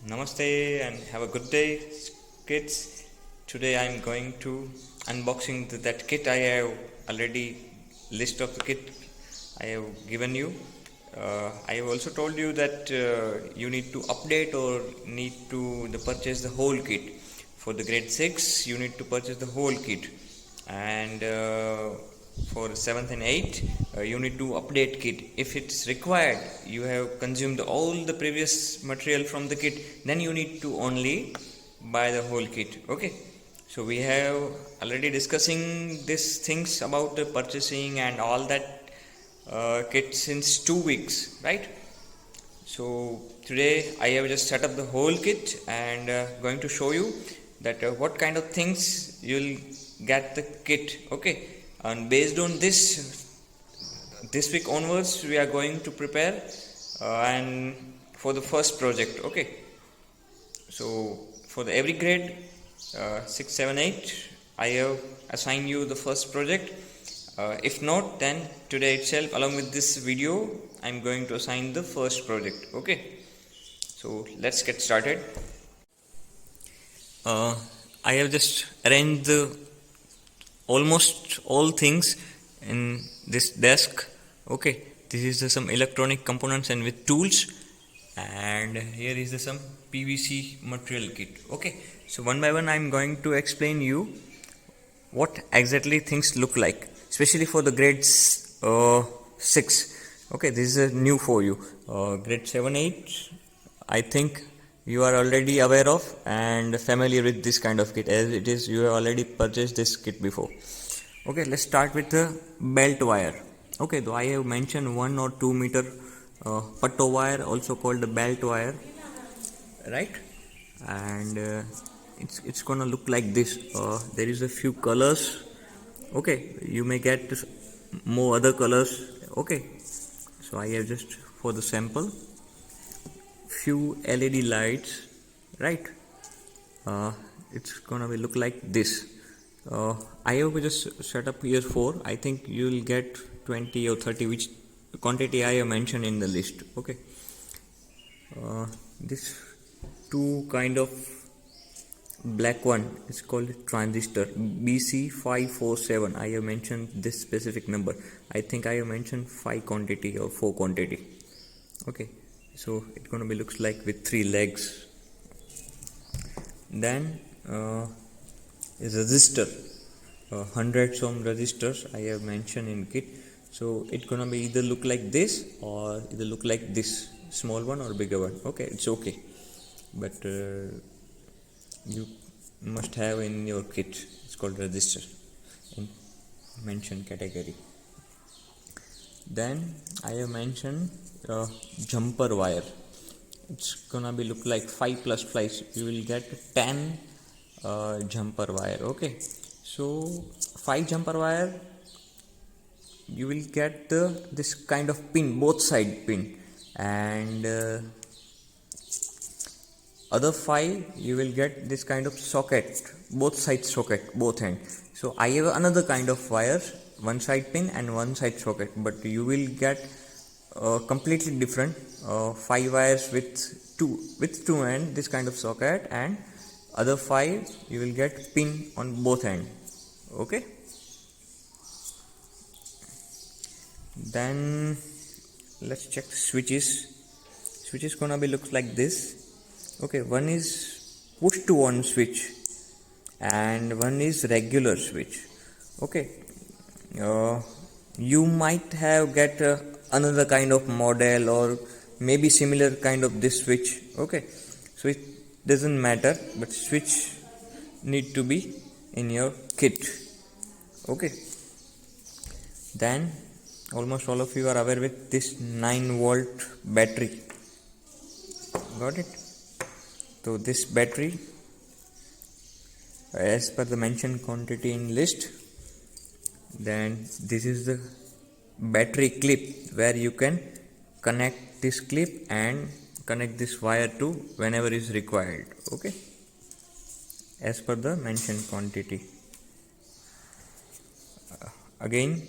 Namaste and have a good day, kids. Today I'm going to unboxing that kit. I have already list of the kit I have given you. I have also told you that you need to update or need to purchase the whole kit. For the grade 6, you need to purchase the whole kit, and for 7th and 8th, you need to update kit. If it's required, you have consumed all the previous material from the kit, then you need to only buy the whole kit. Okay, so we have already discussing these things about the purchasing and all that kit since 2 weeks, right? So today I have just set up the whole kit and going to show you that what kind of things you'll get the kit. Okay, and based on this week onwards we are going to prepare and for the first project. Okay, so for the every grade 6, 7, 8, I have assigned you the first project. If not, then today itself along with this video I'm going to assign the first project. Okay, so let's get started. I have just arranged the almost all things in this desk. Okay, this is some electronic components and with tools, and here is some PVC material kit. Okay, so one by one I'm going to explain you what exactly things look like, especially for the grades 6. Okay, this is new for you. Grade 7, 8, I think you are already aware of and familiar with this kind of kit, as it is you have already purchased this kit before. Okay, let's start with the belt wire. Okay, though I have mentioned 1 or 2 meter putto wire, also called the belt wire, right? And it's gonna look like this. There is a few colors. Okay, you may get more other colors. Okay, so I have just for the sample few LED lights, right? It's gonna be look like this. I have just set up here 4. I think you will get 20 or 30, which quantity I have mentioned in the list. Okay, this two kind of black one is called transistor BC547. I have mentioned this specific number. I think I have mentioned 5 quantity or 4 quantity. Okay, so it's gonna be looks like with 3 legs. Then is resistor, 100 ohm resistors I have mentioned in kit. So it's gonna be either look like this or either look like this, small one or bigger one. Okay, it's okay, but you must have in your kit. It's called resistor in mentioned category. Then I have mentioned jumper wire. It's gonna be look like 5 plus 5. You will get 10 jumper wire. Okay, so 5 jumper wire, you will get this kind of pin, both side pin, and other 5 you will get this kind of socket, both side socket, both end. So I have another kind of wires, one side pin and one side socket, but you will get completely different 5 wires with two end, this kind of socket, and other 5 you will get pin on both end. Okay, then let's check the switch is gonna be looks like this. Okay, one is push to on switch and one is regular switch. Okay, you might have get another kind of model or maybe similar kind of this switch. Okay, so it doesn't matter, but switch need to be in your kit. Okay, then almost all of you are aware with this 9-volt battery. Got it? So this battery, as per the mentioned quantity in list, then this is the battery clip where you can connect this clip and connect this wire to whenever is required. Okay, as per the mentioned quantity. Again,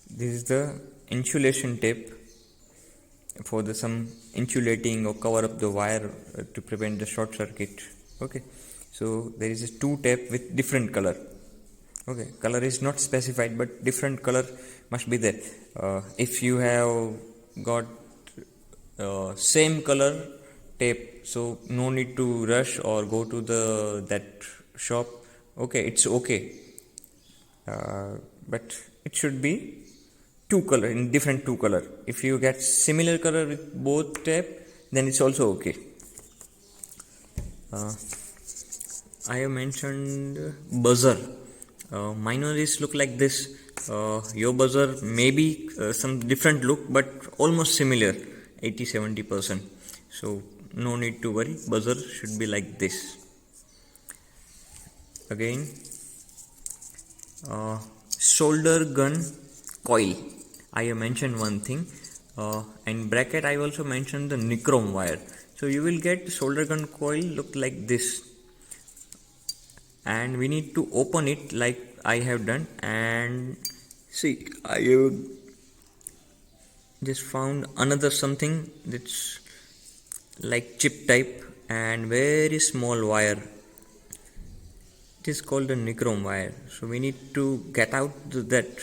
this is the insulation tape. for the some insulating or cover up the wire to prevent the short circuit. Okay, so there is a two tape with different color. Okay, color is not specified, but different color must be there. If you have got same color tape, so no need to rush or go to the that shop. Okay, it's okay, but it should be two color in different two color. If you get similar color with both tape, then it's also okay. I have mentioned buzzer. Mine is look like this. Your buzzer may be some different look, but almost similar, 80-70%. So no need to worry. Buzzer should be like this. Again, solder gun coil. I have mentioned one thing. In bracket, I also mentioned the nichrome wire. So you will get solder gun coil look like this. And we need to open it like I have done, and see, I have just found another something that's like chip type and very small wire. It is called the nichrome wire. So we need to get out that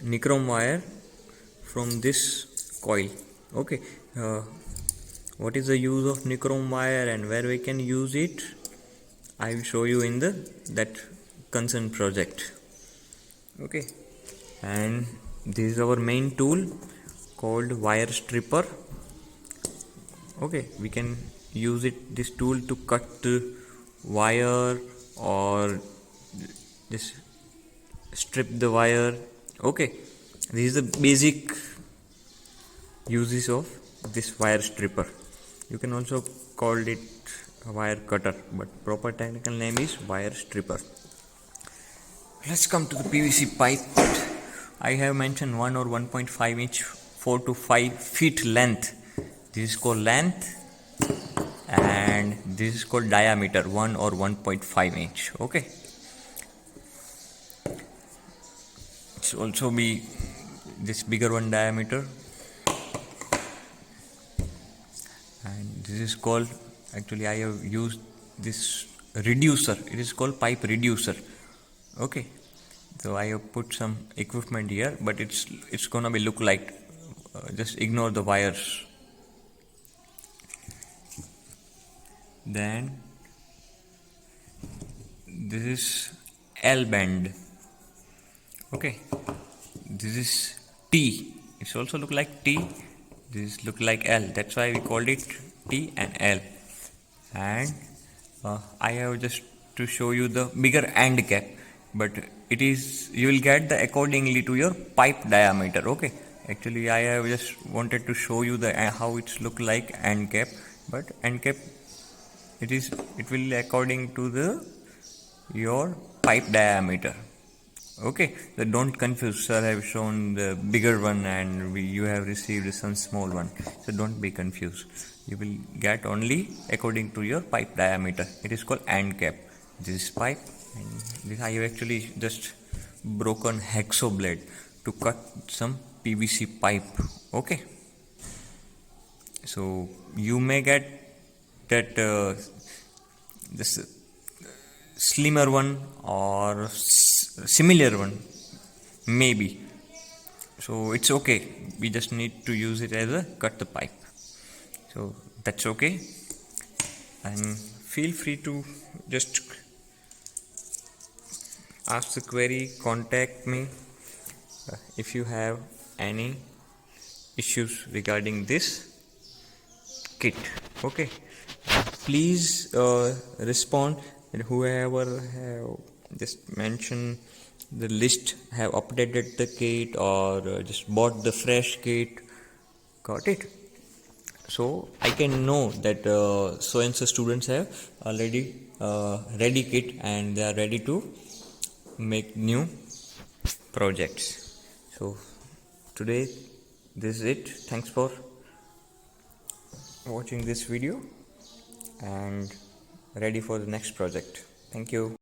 nichrome wire from this coil. Okay, what is the use of nichrome wire and where we can use it, I will show you in that concern project. Okay, and this is our main tool called wire stripper. Okay, we can use this tool to cut the wire or just strip the wire. Okay, this is the basic uses of this wire stripper. You can also call it wire cutter, but proper technical name is wire stripper. Let's come to the PVC pipe. I have mentioned 1 or 1.5 inch, 4 to 5 feet length. This is called length, and this is called diameter, 1 or 1.5 inch. Okay, it's also be this bigger one diameter, and this is called, actually I have used this reducer. It is called pipe reducer. Okay, so I have put some equipment here, but it's gonna be look like, just ignore the wires. Then this is L bend. Okay, this is T. It's also look like T. This look like L. That's why we called it T and L. And I have just to show you the bigger end cap, but it is, you will get the accordingly to your pipe diameter. Okay, actually I have just wanted to show you the how it's look like end cap, but end cap it will according to the your pipe diameter. Okay, so don't confuse. Sir, I have shown the bigger one and you have received some small one, so don't be confused. You will get only according to your pipe diameter. It is called end cap. This is pipe, and this I have actually just broken hacksaw blade to cut some PVC pipe. Okay, so you may get that this slimmer one or similar one, maybe. So it's okay. We just need to use it as a cut the pipe. So that's okay. And feel free to just ask the query, contact me if you have any issues regarding this kit. Okay, please respond, and whoever have just mentioned the list have updated the kit or just bought the fresh kit, got it, so I can know that so and so students have already ready kit and they are ready to make new projects. So today this is it. Thanks for watching this video and ready for the next project. Thank you.